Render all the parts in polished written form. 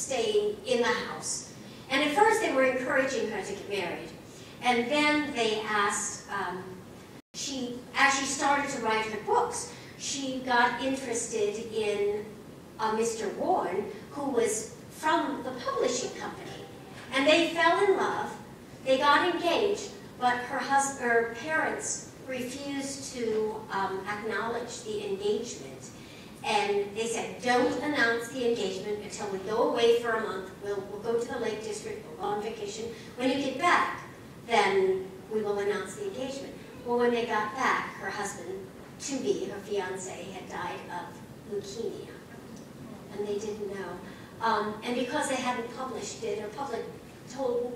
staying in the house. And at first they were encouraging her to get married. And then they asked, as she started to write her books, she got interested in Mr. Warren, who was from the publishing company. And they fell in love, they got engaged, but her parents refused to acknowledge the engagement. And they said, don't announce the engagement until we go away for a month. We'll go to the Lake District, we'll go on vacation. When you get back, then we will announce the engagement. Well, when they got back, her husband-to-be, her fiancé, had died of leukemia. And they didn't know. And because they hadn't published it or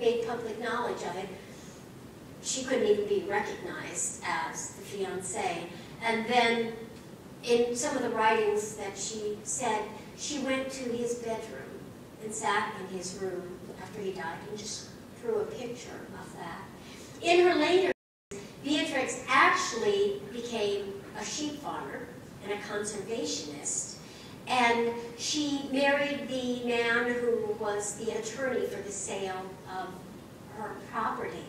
made public knowledge of it, she couldn't even be recognized as the fiancé. And then in some of the writings that she said, she went to his bedroom and sat in his room after he died and just drew a picture of that. In her later years, Beatrix actually became a sheep farmer and a conservationist. And she married the man who was the attorney for the sale of her property.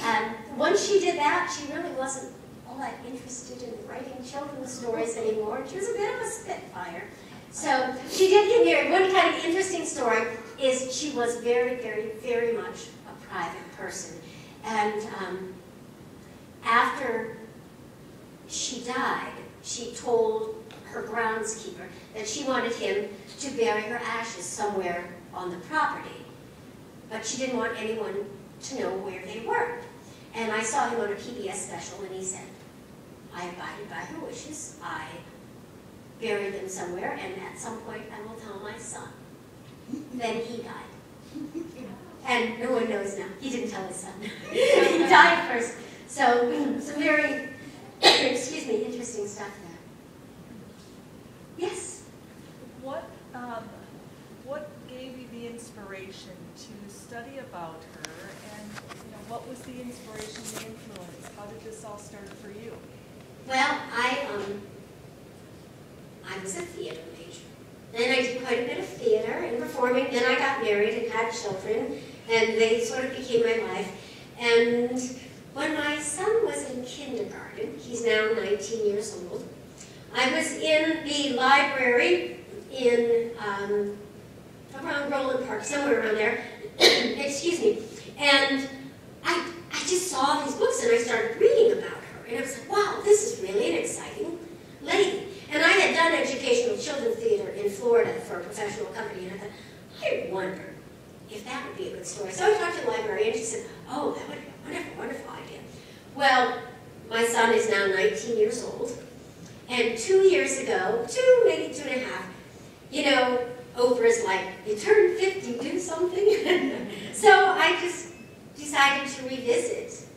And once she did that, she really wasn't all that interested in writing children's stories anymore. She was a bit of a spitfire. So she did get married. One kind of interesting story is she was very, very, very much a private person. And after she died, she told her groundskeeper that she wanted him to bury her ashes somewhere on the property. But she didn't want anyone to know where they were. And I saw him on a PBS special, and he said, I abided by her wishes. I buried them somewhere, and at some point I will tell my son. Then he died. And no one knows now. He didn't tell his son. He died first. So some very, excuse me, interesting stuff there. Yes? What gave you the inspiration to study about her, and what was the inspiration, the influence? How did this all start for you? Well, I was a theater major. And I did quite a bit of theater and performing. Then I got married and had children, and they sort of became my life. And when my son was in kindergarten, he's now 19 years old, I was in the library in around Roland Park, somewhere around there, excuse me, and I just saw these books and I started reading about her, and I was like, wow, this is really an exciting lady. And I had done educational children's theater in Florida for a professional company, and I thought, I wonder if that would be a good story. So I talked to the librarian, and she said, oh, that would be a wonderful, wonderful idea. Well, my son is now 19 years old, and 2 years ago, maybe 2.5, Oprah's like, you turned 50, do something. So I just decided to revisit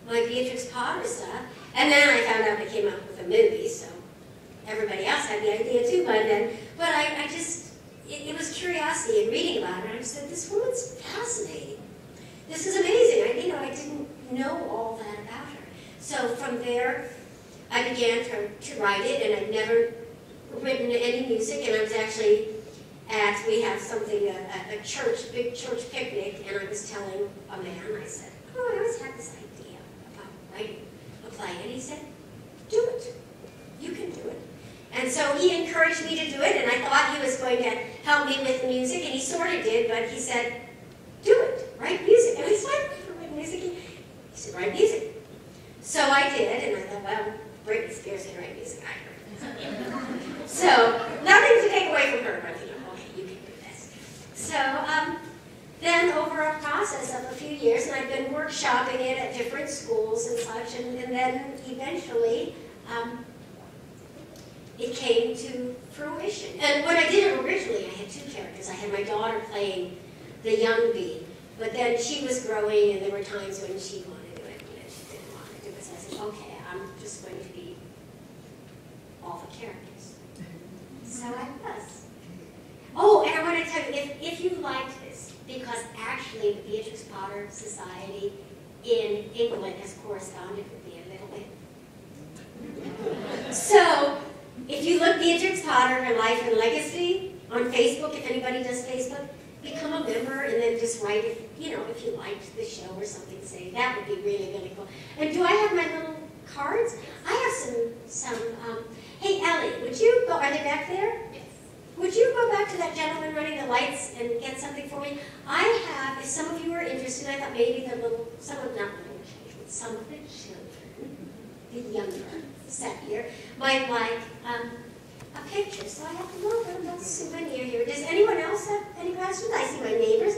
my Beatrix Potter stuff, and then I found out they came up with a movie, so everybody else had the idea too by then. But it was curiosity and reading about her, and I just said, this woman's fascinating. This is amazing. I didn't know all that about her. So from there, I began to write it, and I'd never written any music, and I was actually we have something, a church, big church picnic, and I was telling a man, I said, oh, I always had this idea about writing a play, and he said, do it. You can do it. And so he encouraged me to do it, and I thought he was going to help me with the music, and he sort of did, but he said, do it, write music. And I said, I've never written music. He said, write music. So I did, and I thought, well, Britney Spears can write music. So, nothing to take away from her, but okay, you can do this. So, then over a process of a few years, and I've been workshopping it at different schools and such, and then eventually, it came to fruition. And when I did it originally, I had 2 characters. I had my daughter playing the young bee, but then she was growing, and there were times when she wanted to do it, and she didn't want to do it. So I said, okay, I'm just going to be all the characters. So I was. Oh, and I want to tell you, if you liked this, because actually the Beatrix Potter Society in England has corresponded with me a little bit. So, if you look Beatrix Potter, Her Life and Legacy on Facebook, if anybody does Facebook, become a member and then just write it, you know, if you liked the show or something, say that would be really, really cool. And do I have my little cards? I have some, hey Ellie, would you go, are they back there? Yes. Would you go back to that gentleman running the lights and get something for me? I have, if some of you are interested, I thought maybe the little, some of, not little children, some of the children, the younger set here, might like a picture. So I have to look at that souvenir here. Does anyone else have any questions? I see my neighbors.